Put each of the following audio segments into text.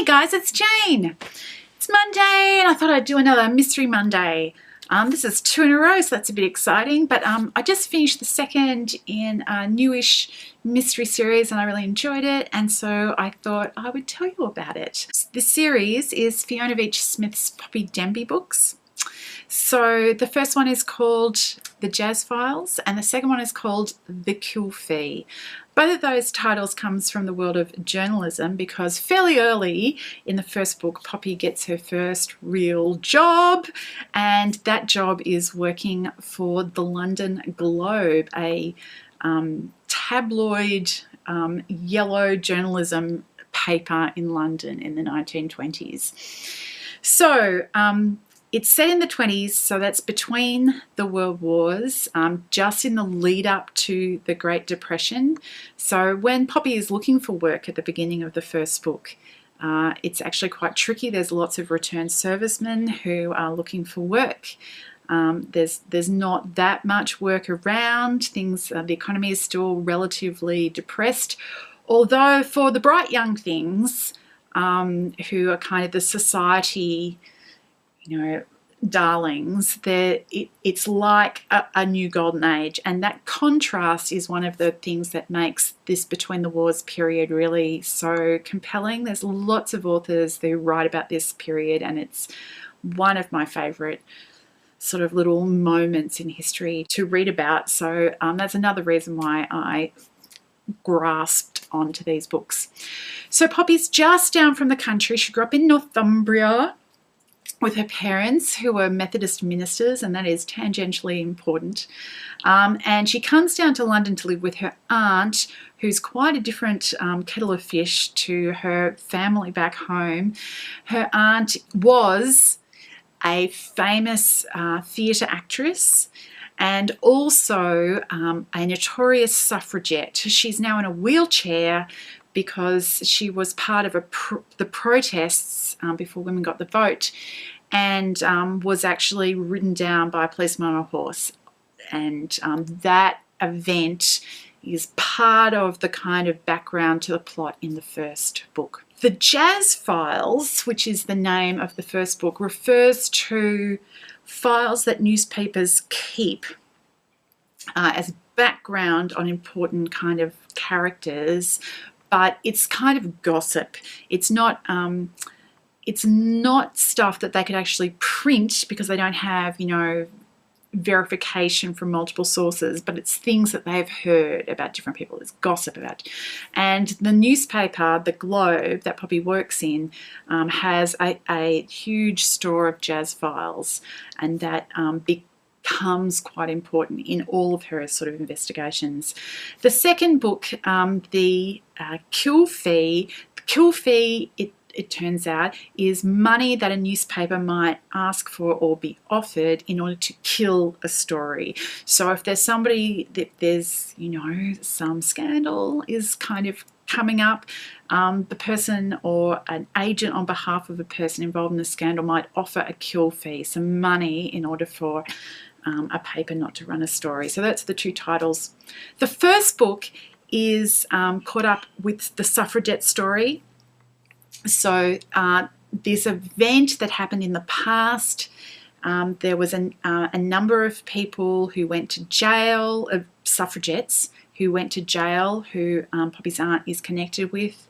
Hey guys, it's Jane. It's Monday and I thought I'd do another Mystery Monday. This is 2 in a row, so that's a bit exciting, but I just finished the second in a newish mystery series and I really enjoyed it, and so I thought I would tell you about it. This series is Fiona Veitch Smith's Poppy Denby books. So the first one is called The Jazz Files and the second one is called The Kill Fee. Both of those titles comes from the world of journalism because fairly early in the first book, Poppy gets her first real job, and that job is working for the London Globe, a tabloid yellow journalism paper in London in the 1920s. So it's set in the 20s, so that's between the World Wars, just in the lead up to the Great Depression. So when Poppy is looking for work at the beginning of the first book, it's actually quite tricky. There's lots of returned servicemen who are looking for work. There's not that much work around. The economy is still relatively depressed. Although for the bright young things, who are kind of the society, darlings, it's like a new golden age, and that contrast is one of the things that makes this between the wars period really so compelling. There's lots of authors who write about this period, and it's one of my favourite sort of little moments in history to read about. So that's another reason why I grasped onto these books. So Poppy's just down from the country. She grew up in Northumbria with her parents, who were Methodist ministers, and that is tangentially important. And she comes down to London to live with her aunt, who's quite a different kettle of fish to her family back home. Her aunt was a famous theatre actress and also a notorious suffragette. She's now in a wheelchair because she was part of the protests before women got the vote, and was actually ridden down by a policeman on a horse. And that event is part of the kind of background to the plot in the first book. The Jazz Files, which is the name of the first book, refers to files that newspapers keep as background on important kind of characters, but it's kind of gossip. It's not stuff that they could actually print because they don't have, verification from multiple sources, but it's things that they've heard about different people. It's gossip about. And the newspaper, The Globe, that Poppy works in, has a huge store of jazz files, and that becomes quite important in all of her sort of investigations. The second book, The Kill Fee, it turns out, is money that a newspaper might ask for or be offered in order to kill a story. So if there's somebody that there's, some scandal is kind of coming up, the person or an agent on behalf of a person involved in the scandal might offer a kill fee, some money, in order for a paper not to run a story. So that's the two titles. The first book is caught up with the Suffragette story. So this event that happened in the past, there was a number of people who went to jail, of suffragettes who went to jail, who Poppy's aunt is connected with.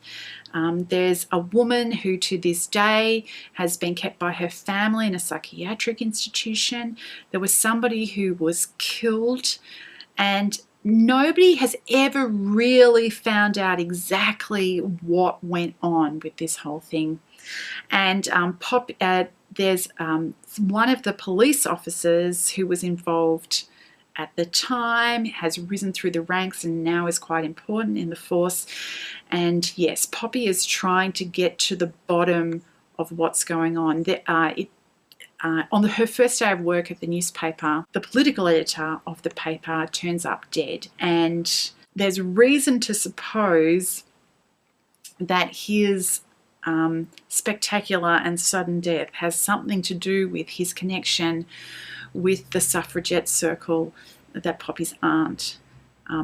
There's a woman who to this day has been kept by her family in a psychiatric institution. There was somebody who was killed, and nobody has ever really found out exactly what went on with this whole thing. And there's one of the police officers who was involved at the time, has risen through the ranks and now is quite important in the force. And yes, Poppy is trying to get to the bottom of what's going on. On her first day of work at the newspaper, the political editor of the paper turns up dead, and there's reason to suppose that his spectacular and sudden death has something to do with his connection with the suffragette circle that Poppy's aunt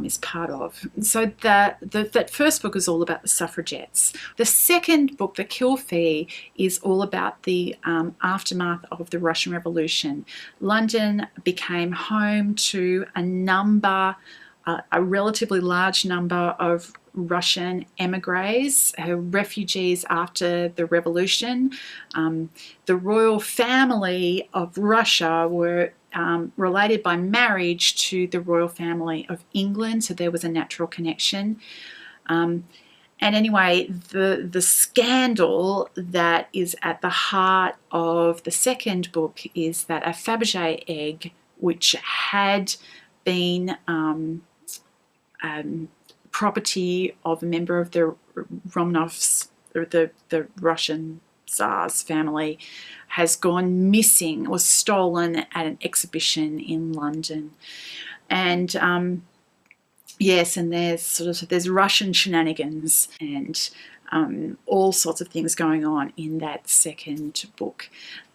is part of. So that first book is all about the suffragettes. The second book, The Kill Fee, is all about the aftermath of the Russian Revolution. London became home to a relatively large number of Russian emigres, refugees after the revolution. The royal family of Russia were related by marriage to the royal family of England, so there was a natural connection. And anyway, the scandal that is at the heart of the second book is that a Fabergé egg, which had been property of a member of the Romanovs, or the Russian Tsar's family, has gone missing, was stolen at an exhibition in London. And yes, and there's Russian shenanigans and all sorts of things going on in that second book.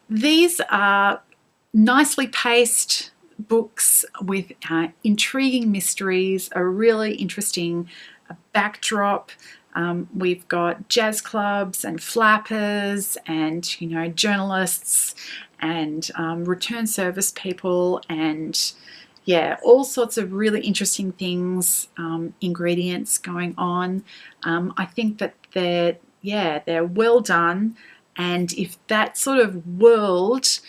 These are nicely paced books with intriguing mysteries, a really interesting backdrop. We've got jazz clubs and flappers and, journalists and return service people and, yeah, all sorts of really interesting things, ingredients going on. I think that they're well done. And if that sort of world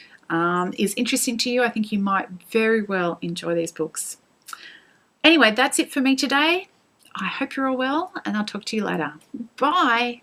is interesting to you, I think you might very well enjoy these books. Anyway, that's it for me today. I hope you're all well, and I'll talk to you later. Bye.